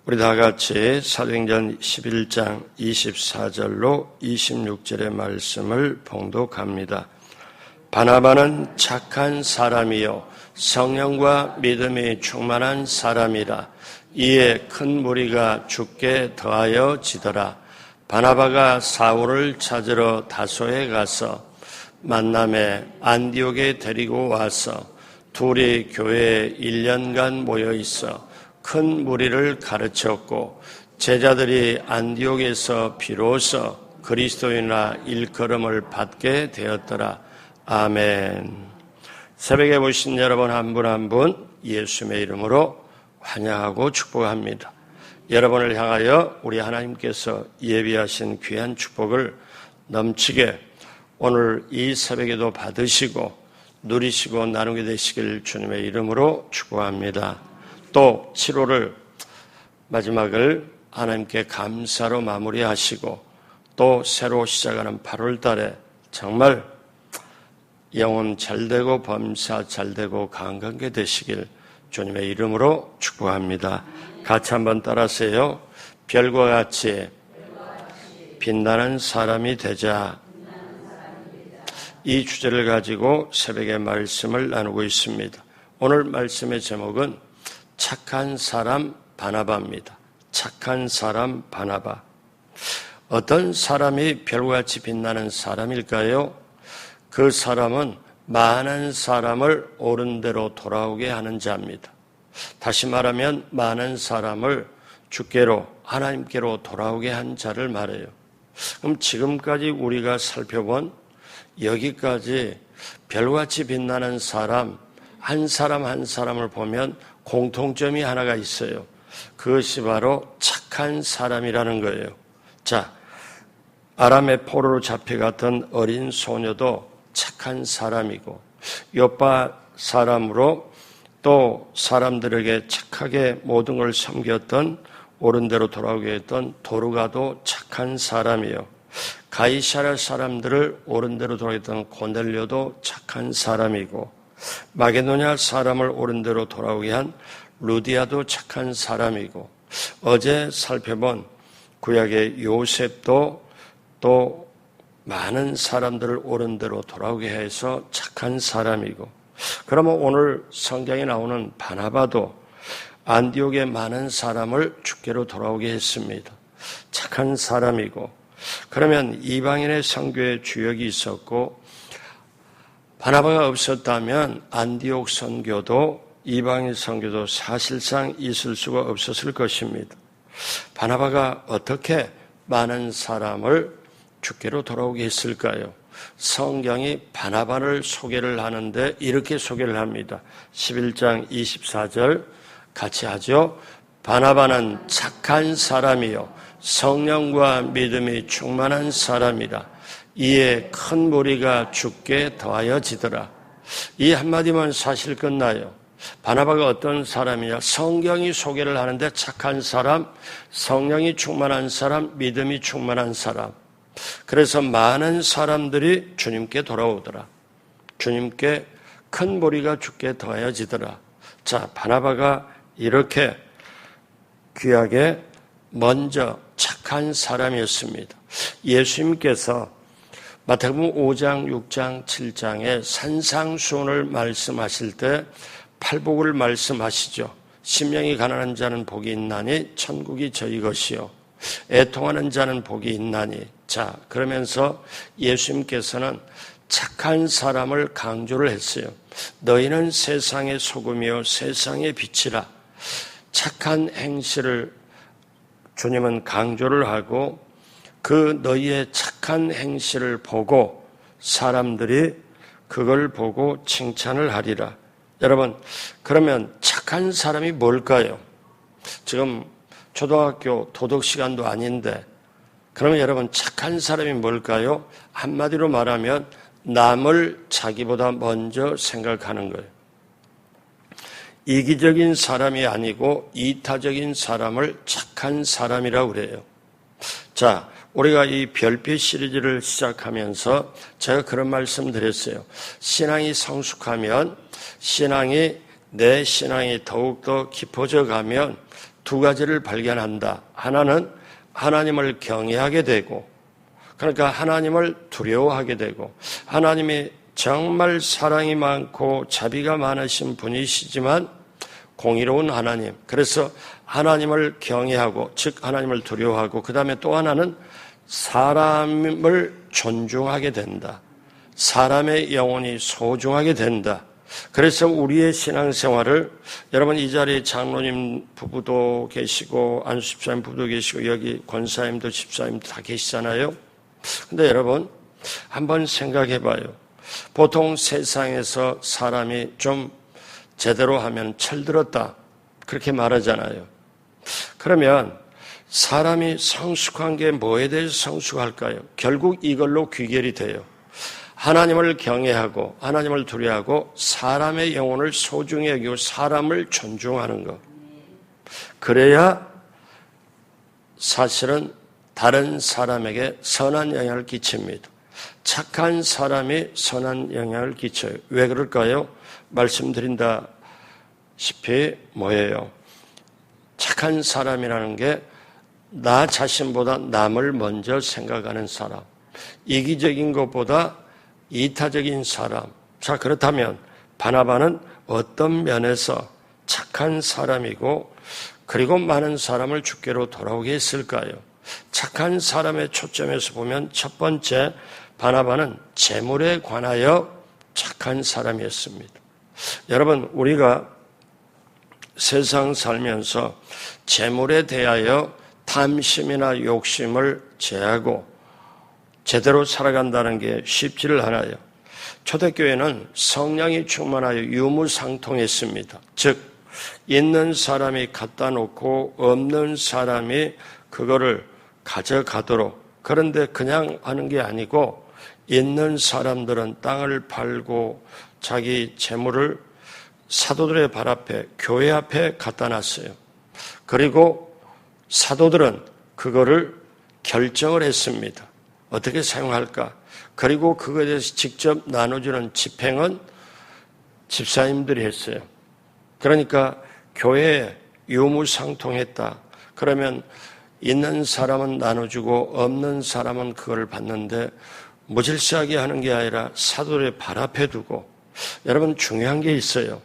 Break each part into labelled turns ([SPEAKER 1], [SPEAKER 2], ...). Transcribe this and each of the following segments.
[SPEAKER 1] 우리 다 같이 사도행전 11장 24절로 26절의 말씀을 봉독합니다. 바나바는 착한 사람이요 성령과 믿음이 충만한 사람이라. 이에 큰 무리가 주께 더하여 지더라. 바나바가 사울을 찾으러 다소에 가서 만남에 안디옥에 데리고 와서 둘이 교회에 1년간 모여 있어 큰 무리를 가르쳤고, 제자들이 안디옥에서 비로소 그리스도인이라 일컬음을 받게 되었더라. 아멘. 새벽에 보신 여러분 한 분 한 분 예수님의 이름으로 환영하고 축복합니다. 여러분을 향하여 우리 하나님께서 예비하신 귀한 축복을 넘치게 오늘 이 새벽에도 받으시고 누리시고 나누게 되시길 주님의 이름으로 축복합니다. 또 7월을 마지막을 하나님께 감사로 마무리하시고 또 새로 시작하는 8월 달에 정말 영혼 잘되고 범사 잘되고 강건케 되시길 주님의 이름으로 축복합니다. 같이 한번 따라하세요. 별과 같이 빛나는 사람이 되자. 이 주제를 가지고 새벽에 말씀을 나누고 있습니다. 오늘 말씀의 제목은 착한 사람 바나바입니다. 착한 사람 바나바. 어떤 사람이 별같이 빛나는 사람일까요? 그 사람은 많은 사람을 옳은 대로 돌아오게 하는 자입니다. 다시 말하면 많은 사람을 주께로 하나님께로 돌아오게 한 자를 말해요. 그럼 지금까지 우리가 살펴본 여기까지 별같이 빛나는 사람 한 사람을 보면 공통점이 하나가 있어요. 그것이 바로 착한 사람이라는 거예요. 자, 아람의 포로로 잡혀갔던 어린 소녀도 착한 사람이고, 요파 사람으로 또 사람들에게 착하게 모든 걸 섬겼던 옳은 대로 돌아오게 했던 도르가도 착한 사람이에요. 가이사랴 사람들을 옳은 대로 돌아오겠던 고넬료도 착한 사람이고, 마게도냐 사람을 옳은 대로 돌아오게 한 루디아도 착한 사람이고, 어제 살펴본 구약의 요셉도 또 많은 사람들을 옳은 대로 돌아오게 해서 착한 사람이고, 그러면 오늘 성경에 나오는 바나바도 안디옥의 많은 사람을 주께로 돌아오게 했습니다. 착한 사람이고, 그러면 이방인의 선교의 주역이 있었고, 바나바가 없었다면 안디옥 선교도 이방인 선교도 사실상 있을 수가 없었을 것입니다. 바나바가 어떻게 많은 사람을 주께로 돌아오게 했을까요? 성경이 바나바를 소개를 하는데 이렇게 소개를 합니다. 11장 24절 같이 하죠. 바나바는 착한 사람이요 성령과 믿음이 충만한 사람이라. 이에 큰 무리가 주께 더하여 지더라. 이 한마디만 사실 끝나요. 바나바가 어떤 사람이냐? 성경이 소개를 하는데 착한 사람, 성령이 충만한 사람, 믿음이 충만한 사람. 그래서 많은 사람들이 주님께 돌아오더라. 주님께 큰 무리가 주께 더하여 지더라. 자, 바나바가 이렇게 귀하게 먼저 착한 사람이었습니다. 예수님께서 마태복음 5장, 6장, 7장에 산상수훈을 말씀하실 때 팔복을 말씀하시죠. 심령이 가난한 자는 복이 있나니 천국이 저희 것이요 애통하는 자는 복이 있나니. 자, 그러면서 예수님께서는 착한 사람을 강조를 했어요. 너희는 세상의 소금이요 세상의 빛이라. 착한 행실을 주님은 강조를 하고, 그 너희의 착한 행실을 보고 사람들이 그걸 보고 칭찬을 하리라. 여러분, 그러면 착한 사람이 뭘까요? 지금 초등학교 도덕 시간도 아닌데, 그러면 여러분 착한 사람이 뭘까요? 한마디로 말하면 남을 자기보다 먼저 생각하는 거예요. 이기적인 사람이 아니고 이타적인 사람을 착한 사람이라고 그래요. 자, 우리가 이 별빛 시리즈를 시작하면서 제가 그런 말씀 드렸어요. 신앙이 성숙하면, 내 신앙이 더욱더 깊어져 가면 두 가지를 발견한다. 하나는 하나님을 경외하게 되고, 그러니까 하나님을 두려워하게 되고, 하나님이 정말 사랑이 많고 자비가 많으신 분이시지만 공의로운 하나님, 그래서 하나님을 경외하고, 즉 하나님을 두려워하고, 그 다음에 또 하나는 사람을 존중하게 된다. 사람의 영혼이 소중하게 된다. 그래서 우리의 신앙생활을, 여러분 이 자리에 장로님 부부도 계시고 안수 집사님 부부도 계시고 여기 권사님도 집사님도 다 계시잖아요. 근데 여러분 한번 생각해 봐요. 보통 세상에서 사람이 좀 제대로 하면 철들었다 그렇게 말하잖아요. 그러면 사람이 성숙한 게 뭐에 대해서 성숙할까요? 결국 이걸로 귀결이 돼요. 하나님을 경외하고 하나님을 두려워하고 사람의 영혼을 소중히 여기고 사람을 존중하는 것. 그래야 사실은 다른 사람에게 선한 영향을 끼칩니다. 착한 사람이 선한 영향을 끼쳐요. 왜 그럴까요? 말씀드린다시피 뭐예요? 착한 사람이라는 게 나 자신보다 남을 먼저 생각하는 사람, 이기적인 것보다 이타적인 사람. 자, 그렇다면 바나바는 어떤 면에서 착한 사람이고 그리고 많은 사람을 주께로 돌아오게 했을까요? 착한 사람의 초점에서 보면 첫 번째, 바나바는 재물에 관하여 착한 사람이었습니다. 여러분, 우리가 세상 살면서 재물에 대하여 탐심이나 욕심을 제하고 제대로 살아간다는 게 쉽지를 않아요. 초대교회는 성령이 충만하여 유무상통했습니다. 즉 있는 사람이 갖다 놓고 없는 사람이 그거를 가져가도록, 그런데 그냥 하는 게 아니고 있는 사람들은 땅을 팔고 자기 재물을 사도들의 발 앞에, 교회 앞에 갖다 놨어요. 그리고 사도들은 그거를 결정을 했습니다. 어떻게 사용할까? 그리고 그거에 대해서 직접 나눠주는 집행은 집사님들이 했어요. 그러니까 교회에 유무상통했다. 그러면 있는 사람은 나눠주고 없는 사람은 그걸 받는데 무질서하게 하는 게 아니라 사도들의 발 앞에 두고, 여러분 중요한 게 있어요.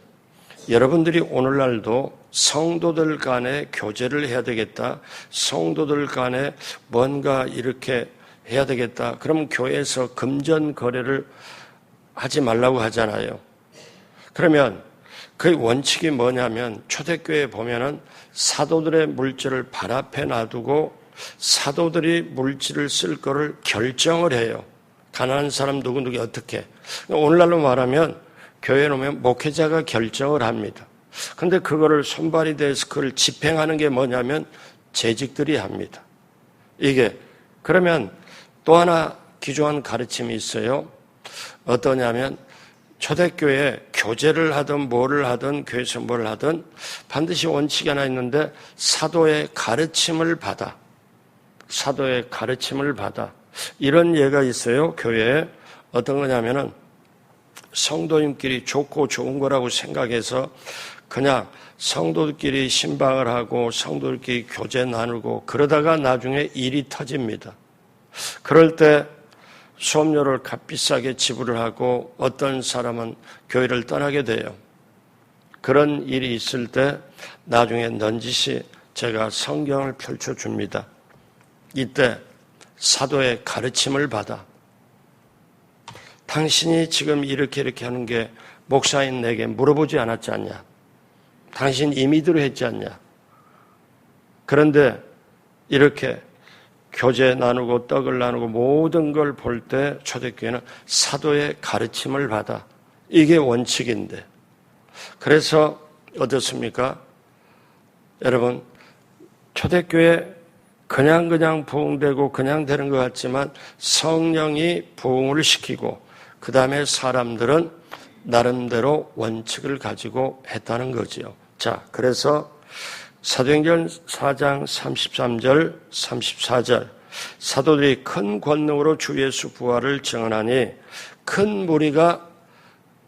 [SPEAKER 1] 여러분들이 오늘날도 성도들 간에 교제를 해야 되겠다. 성도들 간에 뭔가 이렇게 해야 되겠다. 그럼 교회에서 금전 거래를 하지 말라고 하잖아요. 그러면 그 원칙이 뭐냐면 초대교회에 보면은 사도들의 물질을 발 앞에 놔두고 사도들이 물질을 쓸 거를 결정을 해요. 가난한 사람 누구누구 어떻게. 오늘날로 말하면 교회에 오면 목회자가 결정을 합니다. 근데 그거를 손발이 돼서 그걸 집행하는 게 뭐냐면 재직들이 합니다. 이게 그러면 또 하나 기존한 가르침이 있어요. 어떠냐면 초대교회에 교제를 하든 뭐를 하든 교회에서 뭘 하든 반드시 원칙이 하나 있는데 사도의 가르침을 받아. 사도의 가르침을 받아. 이런 예가 있어요. 교회에. 어떤 거냐면은 성도님끼리 좋고 좋은 거라고 생각해서 그냥 성도들끼리 신방을 하고 성도들끼리 교제 나누고 그러다가 나중에 일이 터집니다. 그럴 때 수업료를 값비싸게 지불을 하고 어떤 사람은 교회를 떠나게 돼요. 그런 일이 있을 때 나중에 넌지시 제가 성경을 펼쳐줍니다. 이때 사도의 가르침을 받아. 당신이 지금 이렇게 하는 게 목사인 내게 물어보지 않았지 않냐? 당신 임의대로 했지 않냐? 그런데 이렇게 교제 나누고 떡을 나누고 모든 걸 볼 때 초대교회는 사도의 가르침을 받아. 이게 원칙인데. 그래서 어떻습니까? 여러분, 초대교회 그냥 부흥되고 그냥 되는 것 같지만 성령이 부흥을 시키고 그 다음에 사람들은 나름대로 원칙을 가지고 했다는 거지요. 자, 그래서 사도행전 4장 33절, 34절 사도들이 큰 권능으로 주 예수 부활을 증언하니 큰 무리가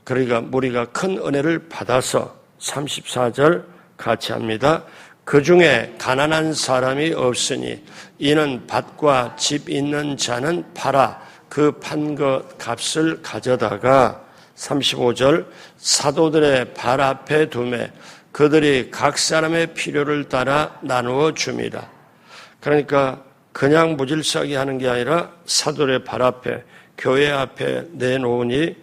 [SPEAKER 1] 큰 은혜를 받아서 34절 같이 합니다. 그 중에 가난한 사람이 없으니 이는 밭과 집 있는 자는 팔아 그 판 것 값을 가져다가 35절 사도들의 발 앞에 두매 그들이 각 사람의 필요를 따라 나누어 줍니다. 그러니까 그냥 무질서하게 하는 게 아니라 사도들의 발 앞에 교회 앞에 내놓으니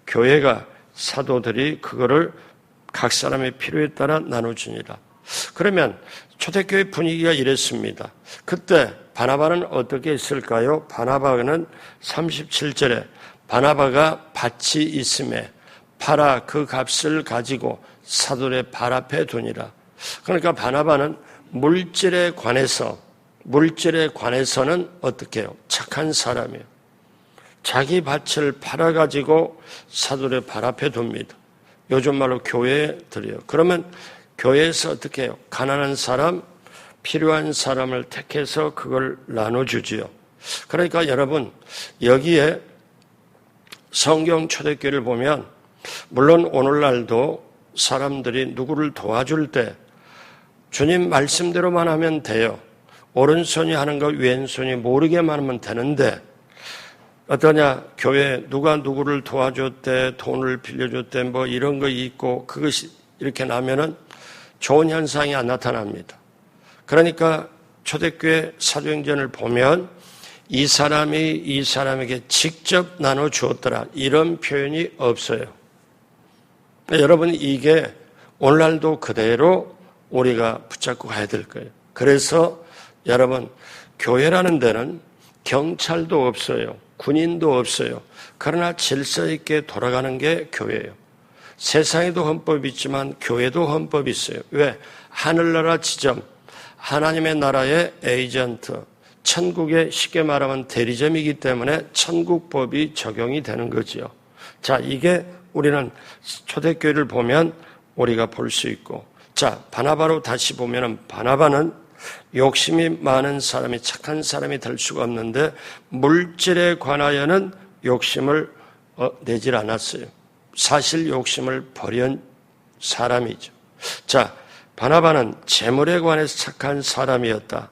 [SPEAKER 1] 교회가 사도들이 그거를 각 사람의 필요에 따라 나눠주니라. 그러면 초대교회 분위기가 이랬습니다. 그때 바나바는 어떻게 했을까요? 바나바는 37절에 바나바가 밭이 있음에 팔아 그 값을 가지고 사도들의 발 앞에 두니라. 그러니까 바나바는 물질에 관해서는 어떻게 해요? 착한 사람이에요. 자기 밭을 팔아가지고 사도들의 발 앞에 둡니다. 요즘 말로 교회에 드려요. 그러면 교회에서 어떻게 해요? 가난한 사람, 필요한 사람을 택해서 그걸 나눠주지요. 그러니까 여러분, 여기에 성경 초대교회를 보면 물론 오늘날도 사람들이 누구를 도와줄 때 주님 말씀대로만 하면 돼요. 오른손이 하는 거 왼손이 모르게만 하면 되는데 어떠냐, 교회 누가 누구를 도와줬대, 돈을 빌려줬대, 뭐 이런 거 있고 그것이 이렇게 나면은 좋은 현상이 안 나타납니다. 그러니까 초대교회 사도행전을 보면 이 사람이 이 사람에게 직접 나눠주었더라 이런 표현이 없어요. 여러분, 이게 오늘날도 그대로 우리가 붙잡고 가야 될 거예요. 그래서 여러분, 교회라는 데는 경찰도 없어요. 군인도 없어요. 그러나 질서 있게 돌아가는 게 교회예요. 세상에도 헌법이 있지만 교회도 헌법이 있어요. 왜? 하늘나라 지점, 하나님의 나라의 에이전트, 천국의 쉽게 말하면 대리점이기 때문에 천국법이 적용이 되는 거지요. 자, 이게 우리는 초대교회를 보면 우리가 볼 수 있고, 자, 바나바로 다시 보면은 바나바는 욕심이 많은 사람이 착한 사람이 될 수가 없는데 물질에 관하여는 욕심을 내질 않았어요. 사실 욕심을 버린 사람이죠. 자, 바나바는 재물에 관해서 착한 사람이었다.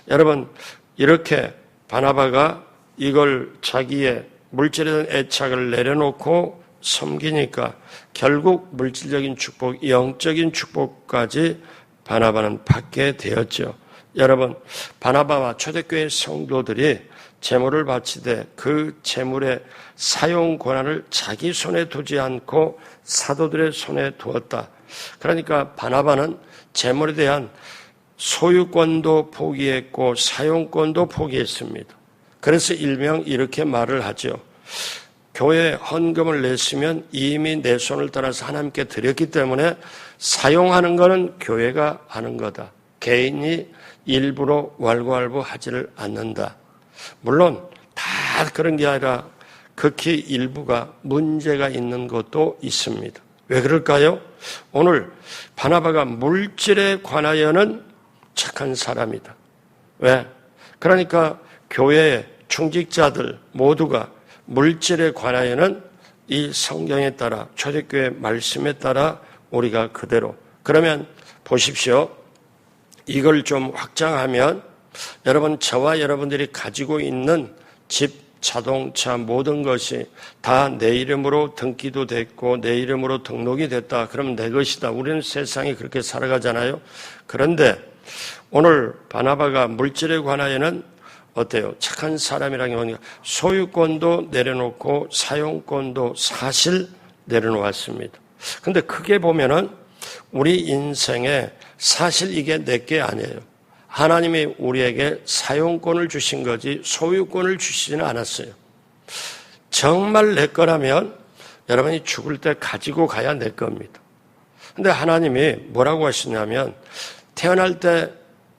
[SPEAKER 1] 여러분, 이렇게 바나바가 이걸 자기의 물질에 대한 애착을 내려놓고 섬기니까 결국 물질적인 축복, 영적인 축복까지 바나바는 받게 되었죠. 여러분, 바나바와 초대교회 성도들이 재물을 바치되 그 재물의 사용 권한을 자기 손에 두지 않고 사도들의 손에 두었다. 그러니까 바나바는 재물에 대한 소유권도 포기했고 사용권도 포기했습니다. 그래서 일명 이렇게 말을 하죠. 교회에 헌금을 냈으면 이미 내 손을 따라서 하나님께 드렸기 때문에 사용하는 것은 교회가 하는 거다. 개인이 일부러 왈가왈부하지를 않는다. 물론 다 그런 게 아니라 극히 일부가 문제가 있는 것도 있습니다. 왜 그럴까요? 오늘 바나바가 물질에 관하여는 착한 사람이다. 왜? 그러니까 교회의 충직자들 모두가 물질에 관하여는 이 성경에 따라 초대교회 말씀에 따라 우리가 그대로, 그러면 보십시오. 이걸 좀 확장하면 여러분, 저와 여러분들이 가지고 있는 집, 자동차, 모든 것이 다 내 이름으로 등기도 됐고 내 이름으로 등록이 됐다. 그러면 내 것이다. 우리는 세상에 그렇게 살아가잖아요. 그런데 오늘 바나바가 물질에 관하여는 어때요? 착한 사람이라는 게 뭐냐? 소유권도 내려놓고 사용권도 사실 내려놓았습니다. 근데 크게 보면은 우리 인생에 사실 이게 내게 아니에요. 하나님이 우리에게 사용권을 주신 거지 소유권을 주시지는 않았어요. 정말 내 거라면 여러분이 죽을 때 가지고 가야 내 겁니다. 근데 하나님이 뭐라고 하시냐면 태어날 때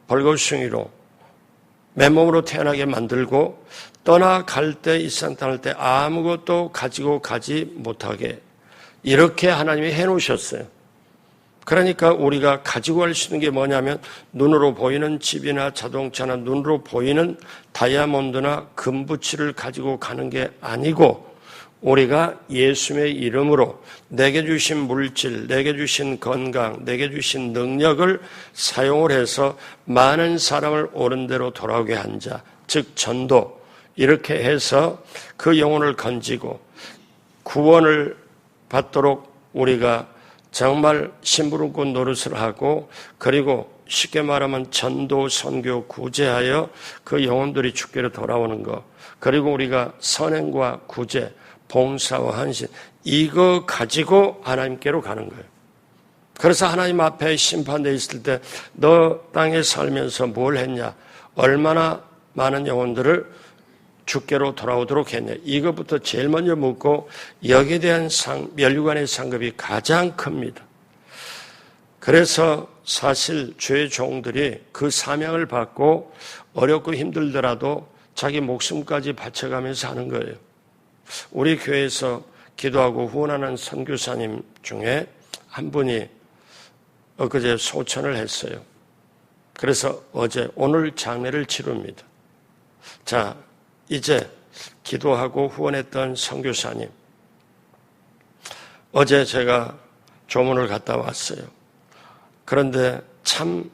[SPEAKER 1] 벌거숭이로 맨몸으로 태어나게 만들고 떠나갈 때 이 세상 떠날 때 아무것도 가지고 가지 못하게 이렇게 하나님이 해놓으셨어요. 그러니까 우리가 가지고 갈 수 있는 게 뭐냐면 눈으로 보이는 집이나 자동차나 눈으로 보이는 다이아몬드나 금부치를 가지고 가는 게 아니고 우리가 예수의 이름으로 내게 주신 물질, 내게 주신 건강, 내게 주신 능력을 사용을 해서 많은 사람을 옳은 대로 돌아오게 한 자, 즉 전도, 이렇게 해서 그 영혼을 건지고 구원을 받도록 우리가 정말 심부름꾼 노릇을 하고, 그리고 쉽게 말하면 전도, 선교, 구제하여 그 영혼들이 주께로 돌아오는 것, 그리고 우리가 선행과 구제, 봉사와 헌신, 이거 가지고 하나님께로 가는 거예요. 그래서 하나님 앞에 심판되어 있을 때 너 땅에 살면서 뭘 했냐, 얼마나 많은 영혼들을 주께로 돌아오도록 했냐, 이것부터 제일 먼저 묻고 여기에 대한 면류관의 상급이 가장 큽니다. 그래서 사실 주의 종들이 그 사명을 받고 어렵고 힘들더라도 자기 목숨까지 바쳐가면서 하는 거예요. 우리 교회에서 기도하고 후원하는 선교사님 중에 한 분이 엊그제 소천을 했어요. 그래서 오늘 장례를 치릅니다. 자, 이제 기도하고 후원했던 선교사님, 어제 제가 조문을 갔다 왔어요. 그런데 참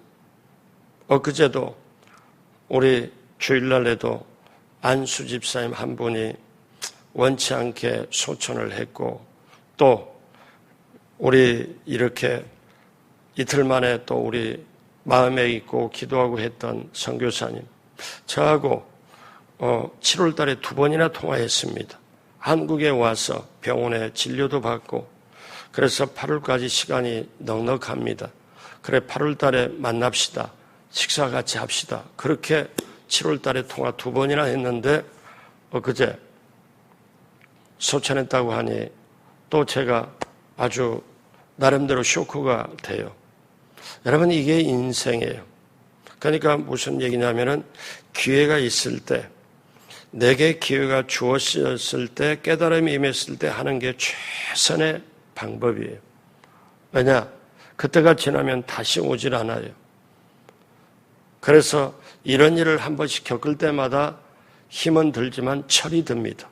[SPEAKER 1] 엊그제도 우리 주일날에도 안수 집사님 한 분이 원치 않게 소천을 했고, 또 우리 이렇게 이틀 만에 또 우리 마음에 있고 기도하고 했던 선교사님, 저하고 7월 달에 2번이나 통화했습니다. 한국에 와서 병원에 진료도 받고, 그래서 8월까지 시간이 넉넉합니다. 그래, 8월 달에 만납시다. 식사 같이 합시다. 그렇게 7월 달에 통화 2번이나 했는데 그제 소천했다고 하니 또 제가 아주 나름대로 쇼크가 돼요. 여러분, 이게 인생이에요. 그러니까 무슨 얘기냐면은 기회가 있을 때, 내게 기회가 주어졌을 때, 깨달음이 임했을 때 하는 게 최선의 방법이에요. 왜냐? 그때가 지나면 다시 오질 않아요. 그래서 이런 일을 한 번씩 겪을 때마다 힘은 들지만 철이 듭니다.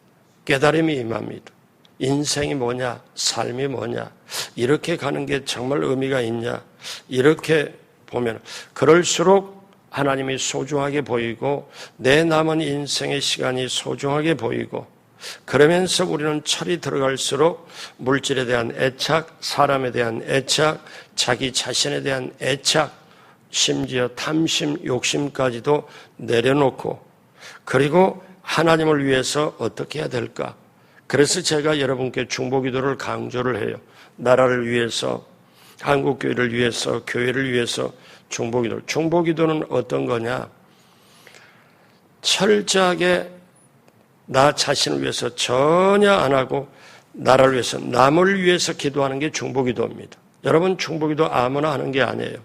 [SPEAKER 1] 깨달음이 임합니다. 인생이 뭐냐? 삶이 뭐냐? 이렇게 가는 게 정말 의미가 있냐? 이렇게 보면 그럴수록 하나님이 소중하게 보이고 내 남은 인생의 시간이 소중하게 보이고, 그러면서 우리는 철이 들어갈수록 물질에 대한 애착, 사람에 대한 애착, 자기 자신에 대한 애착, 심지어 탐심, 욕심까지도 내려놓고, 그리고 하나님을 위해서 어떻게 해야 될까? 그래서 제가 여러분께 중보기도를 강조를 해요. 나라를 위해서, 한국교회를 위해서, 교회를 위해서 중보기도. 중보기도는 어떤 거냐? 철저하게 나 자신을 위해서 전혀 안 하고 나라를 위해서, 남을 위해서 기도하는 게 중보기도입니다. 여러분, 중보기도 아무나 하는 게 아니에요.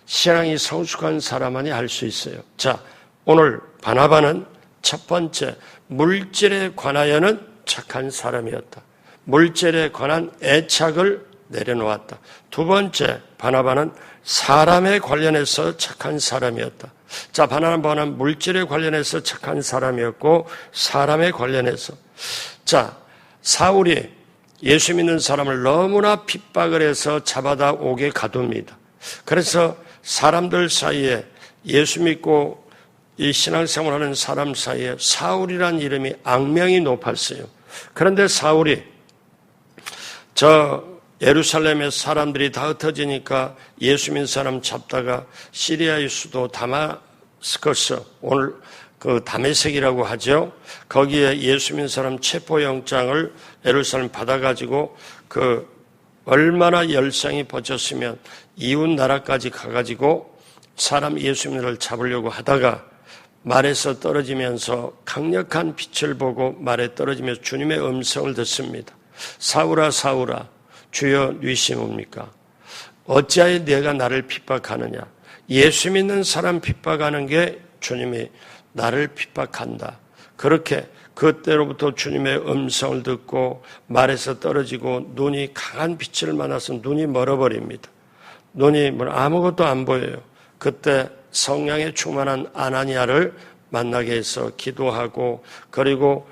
[SPEAKER 1] 신앙이 성숙한 사람만이 할 수 있어요. 자, 오늘 바나바는 첫 번째, 물질에 관하여는 착한 사람이었다. 물질에 관한 애착을 내려놓았다. 두 번째, 바나바는 사람에 관련해서 착한 사람이었다. 자, 바나바는 물질에 관련해서 착한 사람이었고 사람에 관련해서, 자, 사울이 예수 믿는 사람을 너무나 핍박을 해서 잡아다 옥에 가둡니다. 그래서 사람들 사이에, 예수 믿고 이 신앙생활하는 사람 사이에 사울이라는 이름이 악명이 높았어요. 그런데 사울이 예루살렘에 사람들이 다 흩어지니까 예수 믿는 사람 잡다가 시리아의 수도 다마스커스, 오늘 그 다메섹이라고 하죠. 거기에 예수 믿는 사람 체포영장을 예루살렘 받아가지고 얼마나 열상이 퍼졌으면 이웃 나라까지 가가지고 사람 예수 믿는 걸 잡으려고 하다가 말에서 떨어지면서 강력한 빛을 보고 말에 떨어지면서 주님의 음성을 듣습니다. 사울아, 사울아, 주여 누이시옵니까? 어찌하여 내가 나를 핍박하느냐? 예수 믿는 사람 핍박하는 게 주님이 나를 핍박한다. 그렇게 그때로부터 주님의 음성을 듣고 말에서 떨어지고 눈이 강한 빛을 만나서 눈이 멀어버립니다. 눈이 아무것도 안 보여요. 그때 성령에 충만한 아나니아를 만나게 해서 기도하고, 그리고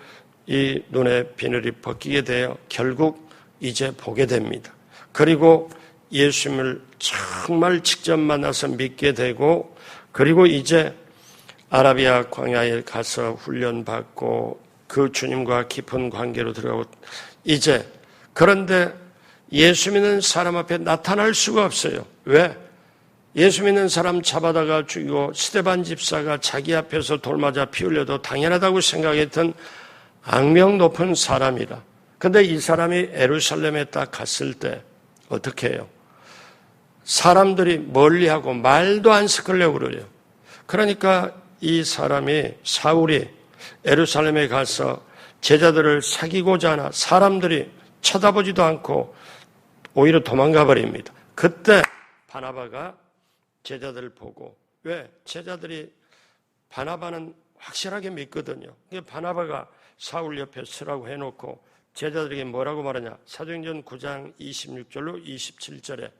[SPEAKER 1] 이 눈의 비늘이 벗기게 되어 결국 이제 보게 됩니다. 그리고 예수님을 정말 직접 만나서 믿게 되고, 그리고 이제 아라비아 광야에 가서 훈련받고 그 주님과 깊은 관계로 들어가고, 이제 그런데 예수 믿는 사람 앞에 나타날 수가 없어요. 왜? 예수 믿는 사람 잡아다가 죽이고 스데반 집사가 자기 앞에서 돌 맞아 피 흘려도 당연하다고 생각했던 악명 높은 사람이라. 근데 이 사람이 예루살렘에 딱 갔을 때 어떻게 해요? 사람들이 멀리하고 말도 안 섞으려고 그래요. 그러니까 이 사람이, 사울이 예루살렘에 가서 제자들을 사귀고자 하나 사람들이 쳐다보지도 않고 오히려 도망가 버립니다. 그때 바나바가 제자들을 보고, 왜? 제자들이 바나바는 확실하게 믿거든요. 바나바가 사울 옆에 서라고 해놓고 제자들에게 뭐라고 말하냐? 사도행전 9장 26절로 27절에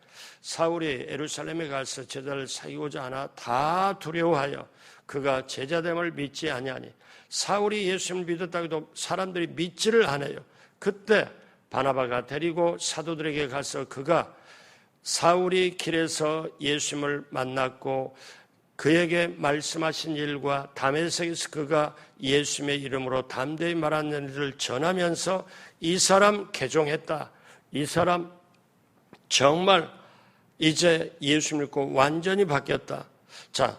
[SPEAKER 1] 사울이 예루살렘에 가서 제자를 사귀고자 하나 다 두려워하여 그가 제자됨을 믿지 아니하니, 사울이 예수님을 믿었다고 해도 사람들이 믿지를 않아요. 그때 바나바가 데리고 사도들에게 가서 그가 사울이 길에서 예수님을 만났고 그에게 말씀하신 일과 다메섹에서 그가 예수님의 이름으로 담대히 말하는 일을 전하면서 이 사람 개종했다. 이 사람 정말 이제 예수 믿고 완전히 바뀌었다. 자,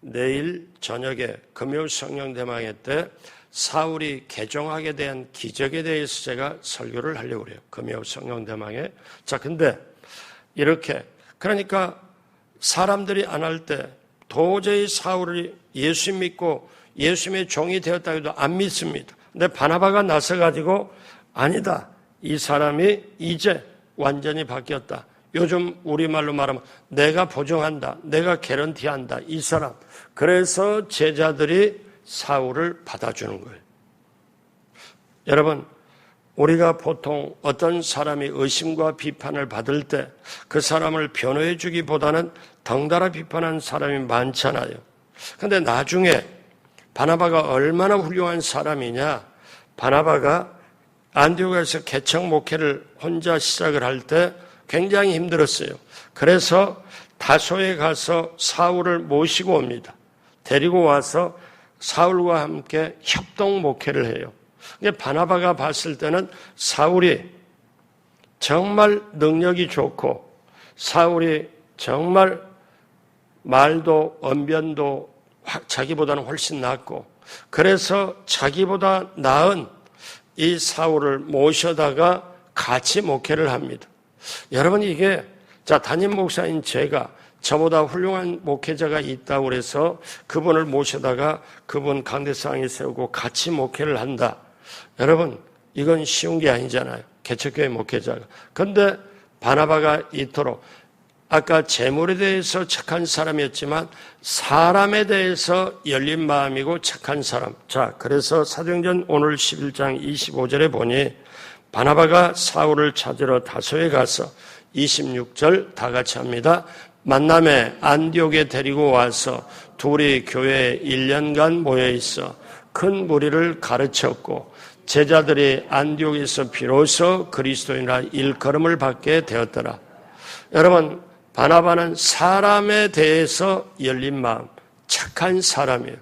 [SPEAKER 1] 내일 저녁에 금요 성령 대망회 때 사울이 개종하게 대한 기적에 대해서 제가 설교를 하려고 그래요. 금요 성령 대망회. 자, 근데 이렇게, 그러니까 사람들이 안 할 때 도저히 사울이 예수 믿고 예수님의 종이 되었다 해도 안 믿습니다. 근데 바나바가 나서가지고 아니다, 이 사람이 이제 완전히 바뀌었다. 요즘 우리말로 말하면 내가 보증한다, 내가 개런티한다, 이 사람. 그래서 제자들이 사울을 받아주는 거예요. 여러분, 우리가 보통 어떤 사람이 의심과 비판을 받을 때 그 사람을 변호해 주기보다는 덩달아 비판하는 사람이 많잖아요. 그런데 나중에 바나바가 얼마나 훌륭한 사람이냐, 바나바가 안디옥에서 개척 목회를 혼자 시작을 할 때 굉장히 힘들었어요. 그래서 다소에 가서 사울을 모시고 옵니다. 데리고 와서 사울과 함께 협동 목회를 해요. 바나바가 봤을 때는 사울이 정말 능력이 좋고 사울이 정말 말도 언변도 자기보다는 훨씬 낫고, 그래서 자기보다 나은 이 사울을 모셔다가 같이 목회를 합니다. 여러분, 이게 담임 목사인 제가 저보다 훌륭한 목회자가 있다고 그래서 그분을 모셔다가 그분 강대상에 세우고 같이 목회를 한다. 여러분, 이건 쉬운 게 아니잖아요. 개척교회 목회자가. 그런데 바나바가 이토록 아까 재물에 대해서 착한 사람이었지만 사람에 대해서 열린 마음이고 착한 사람. 자, 그래서 사도행전 오늘 11장 25절에 보니 바나바가 사울을 찾으러 다소에 가서 26절 다 같이 합니다. 만남에 안디옥에 데리고 와서 둘이 교회에 1년간 모여 있어 큰 무리를 가르쳤고 제자들이 안디옥에서 비로소 그리스도인이라 일컬음을 받게 되었더라. 여러분, 바나바는 사람에 대해서 열린 마음, 착한 사람이에요.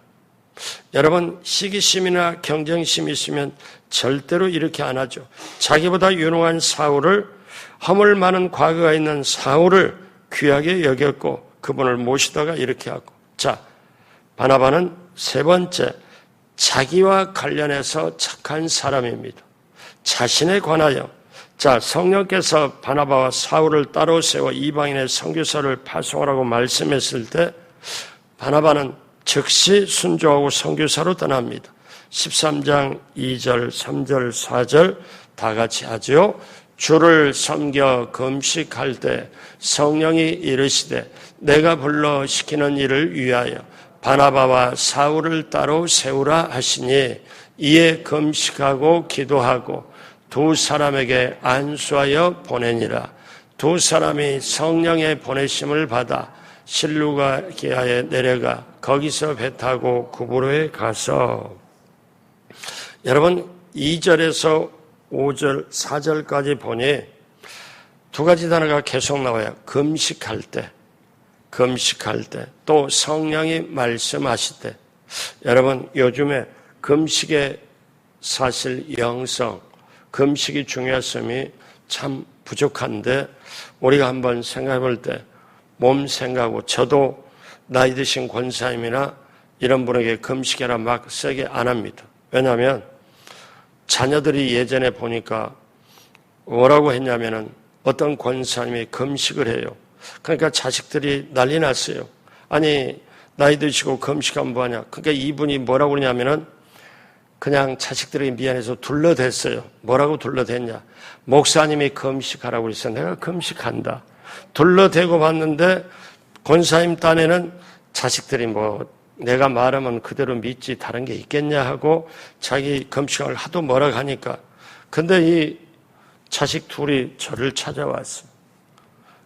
[SPEAKER 1] 여러분, 시기심이나 경쟁심이 있으면 절대로 이렇게 안 하죠. 자기보다 유능한 사울을, 허물 많은 과거가 있는 사울을 귀하게 여겼고 그분을 모시다가 이렇게 하고. 자, 바나바는 세 번째, 자기와 관련해서 착한 사람입니다. 자신에 관하여. 자, 성령께서 바나바와 사울을 따로 세워 이방인의 선교사를 파송하라고 말씀했을 때 바나바는 즉시 순종하고 선교사로 떠납니다. 13장 2절, 3절, 4절 다 같이 하죠. 주를 섬겨 금식할 때 성령이 이르시되 내가 불러 시키는 일을 위하여 바나바와 사울을 따로 세우라 하시니 이에 금식하고 기도하고 두 사람에게 안수하여 보내니라. 두 사람이 성령의 보내심을 받아 실루가기아에 내려가 거기서 배 타고 구브로에 가서. 여러분 2절에서 5절, 4절까지 보니 두 가지 단어가 계속 나와요. 금식할 때, 또 성령이 말씀하실 때. 여러분 요즘에 금식의 사실 영성, 금식이 중요성이 참 부족한데 우리가 한번 생각해 볼 때 몸 생각하고 저도 나이 드신 권사님이나 이런 분에게 금식해라 막 세게 안 합니다. 왜냐하면 자녀들이 예전에 보니까 뭐라고 했냐면은 어떤 권사님이 금식을 해요. 그러니까 자식들이 난리 났어요. 아니 나이 드시고 금식하면 뭐하냐. 그러니까 이분이 뭐라고 그러냐면은 그냥 자식들이 미안해서 둘러댔어요. 뭐라고 둘러댔냐. 목사님이 금식하라고 그래서 내가 금식한다. 둘러대고 봤는데 권사님 딴에는 자식들이 뭐 내가 말하면 그대로 믿지 다른 게 있겠냐 하고 자기 금식을 하도 뭐라 하니까 근데 이 자식 둘이 저를 찾아왔어요.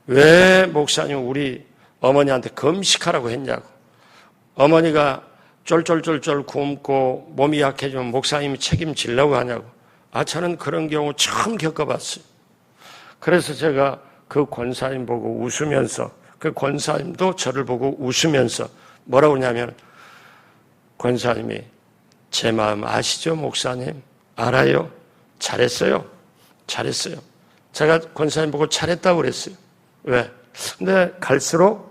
[SPEAKER 1] 왜 목사님 우리 어머니한테 금식하라고 했냐고. 어머니가 쫄쫄쫄쫄 굶고 몸이 약해지면 목사님이 책임지려고 하냐고. 저는 그런 경우 처음 겪어봤어요. 그래서 제가 그 권사님 보고 웃으면서 그 권사님도 저를 보고 웃으면서 뭐라고 하냐면 권사님이 제 마음 아시죠 목사님? 알아요? 잘했어요? 잘했어요. 제가 권사님 보고 잘했다고 그랬어요. 왜? 근데 갈수록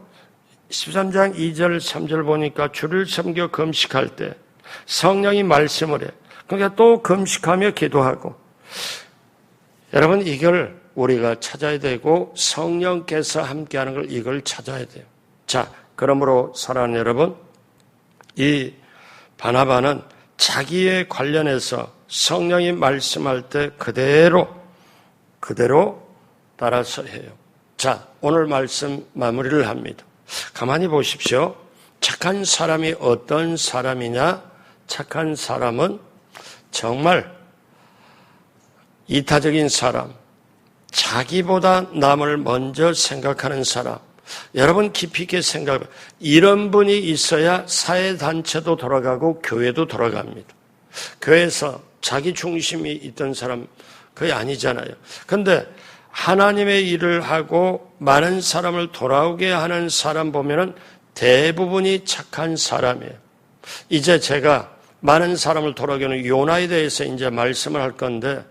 [SPEAKER 1] 13장 2절 3절 보니까 주를 섬겨 금식할 때 성령이 말씀을 해. 그러니까 또 금식하며 기도하고. 여러분 이걸 우리가 찾아야 되고 성령께서 함께하는 걸 이걸 찾아야 돼요. 자, 그러므로 사랑하는 여러분, 이 바나바는 자기에 관련해서 성령이 말씀할 때 그대로 따라서 해요. 자, 오늘 말씀 마무리를 합니다. 가만히 보십시오. 착한 사람이 어떤 사람이냐? 착한 사람은 정말 이타적인 사람, 자기보다 남을 먼저 생각하는 사람. 여러분 깊이 있게 생각해. 이런 분이 있어야 사회단체도 돌아가고 교회도 돌아갑니다. 교회에서 자기 중심이 있던 사람 거의 아니잖아요. 그런데 하나님의 일을 하고 많은 사람을 돌아오게 하는 사람 보면은 대부분이 착한 사람이에요. 이제 제가 많은 사람을 돌아오게 하는 요나에 대해서 이제 말씀을 할 건데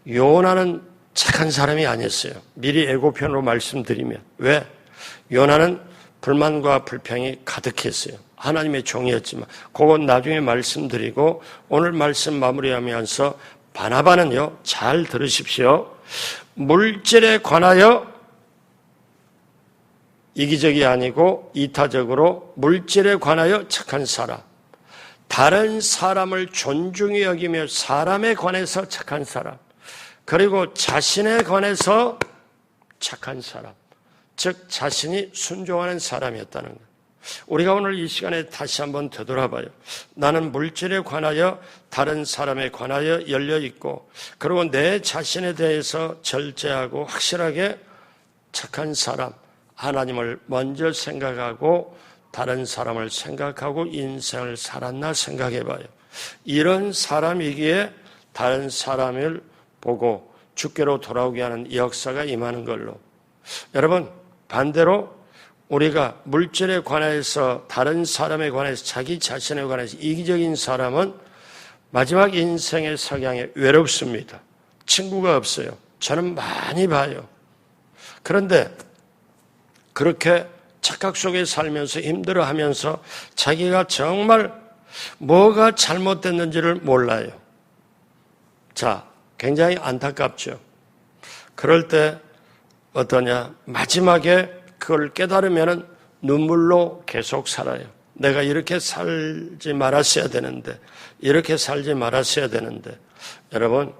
[SPEAKER 1] 요나는 착한 사람이 아니었어요. 미리 예고편으로 말씀드리면. 왜? 요나는 불만과 불평이 가득했어요. 하나님의 종이었지만 그건 나중에 말씀드리고 오늘 말씀 마무리하면서 바나바는요. 잘 들으십시오. 물질에 관하여 이기적이 아니고 이타적으로 물질에 관하여 착한 사람. 다른 사람을 존중히 여기며 사람에 관해서 착한 사람. 그리고 자신에 관해서 착한 사람. 즉 자신이 순종하는 사람이었다는 거예요. 우리가 오늘 이 시간에 다시 한번 되돌아봐요. 나는 물질에 관하여 다른 사람에 관하여 열려있고 그리고 내 자신에 대해서 절제하고 확실하게 착한 사람, 하나님을 먼저 생각하고 다른 사람을 생각하고 인생을 살았나 생각해봐요. 이런 사람이기에 다른 사람을 보고 주께로 돌아오게 하는 역사가 임하는 걸로. 여러분 반대로 우리가 물질에 관해서 다른 사람에 관해서 자기 자신에 관해서 이기적인 사람은 마지막 인생의 석양에 외롭습니다. 친구가 없어요. 저는 많이 봐요. 그런데 그렇게 착각 속에 살면서 힘들어하면서 자기가 정말 뭐가 잘못됐는지를 몰라요. 자, 굉장히 안타깝죠. 그럴 때 어떠냐? 마지막에 그걸 깨달으면 눈물로 계속 살아요. 내가 이렇게 살지 말았어야 되는데, 이렇게 살지 말았어야 되는데. 여러분,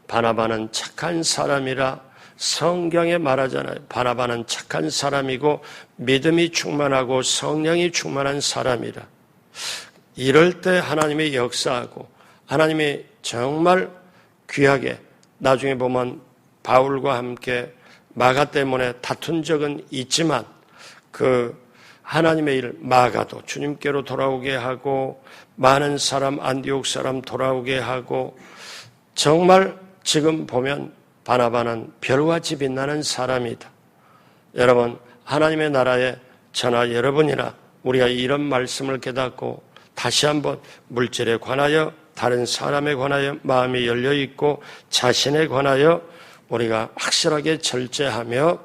[SPEAKER 1] 바나바는 착한 사람이라 성경에 말하잖아요. 바나바는 착한 사람이고 믿음이 충만하고 성령이 충만한 사람이라. 이럴 때 하나님의 역사하고 하나님이 정말 귀하게 나중에 보면 바울과 함께 마가 때문에 다툰 적은 있지만 그 하나님의 일 마가도 주님께로 돌아오게 하고 많은 사람 안디옥 사람 돌아오게 하고 정말 지금 보면 바나바는 별같이 빛나는 사람이다. 여러분 하나님의 나라에 저나 여러분이나 우리가 이런 말씀을 깨닫고 다시 한번 물질에 관하여 다른 사람에 관하여 마음이 열려있고 자신에 관하여 우리가 확실하게 절제하며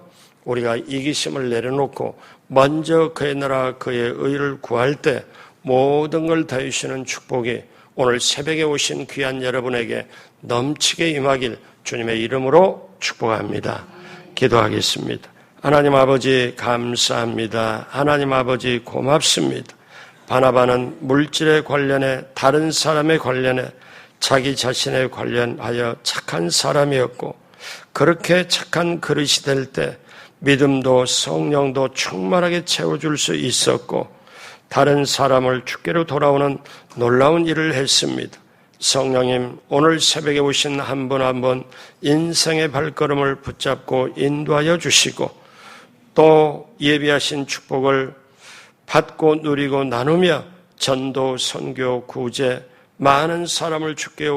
[SPEAKER 1] 우리가 이기심을 내려놓고 먼저 그의 나라 그의 의를 구할 때 모든 걸 다해주시는 축복이 오늘 새벽에 오신 귀한 여러분에게 넘치게 임하길 주님의 이름으로 축복합니다. 기도하겠습니다. 하나님 아버지 감사합니다. 하나님 아버지 고맙습니다. 바나바는 물질에 관련해 다른 사람에 관련해 자기 자신에 관련하여 착한 사람이었고 그렇게 착한 그릇이 될 때 믿음도 성령도 충만하게 채워줄 수 있었고 다른 사람을 주께로 돌아오는 놀라운 일을 했습니다. 성령님 오늘 새벽에 오신 한 분 한 분 인생의 발걸음을 붙잡고 인도하여 주시고 또 예비하신 축복을 받고 누리고 나누며 전도, 선교, 구제 많은 사람을 주께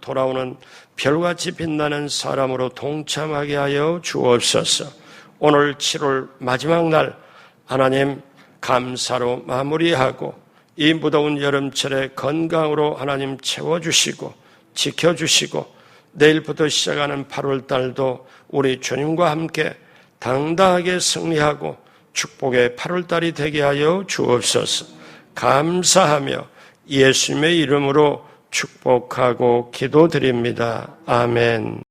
[SPEAKER 1] 돌아오는 별같이 빛나는 사람으로 동참하게 하여 주옵소서. 오늘 7월 마지막 날 하나님 감사로 마무리하고 이 무더운 여름철에 건강으로 하나님 채워주시고 지켜주시고 내일부터 시작하는 8월 달도 우리 주님과 함께 당당하게 승리하고 축복의 8월 달이 되게 하여 주옵소서. 감사하며 예수님의 이름으로 축복하고 기도드립니다. 아멘.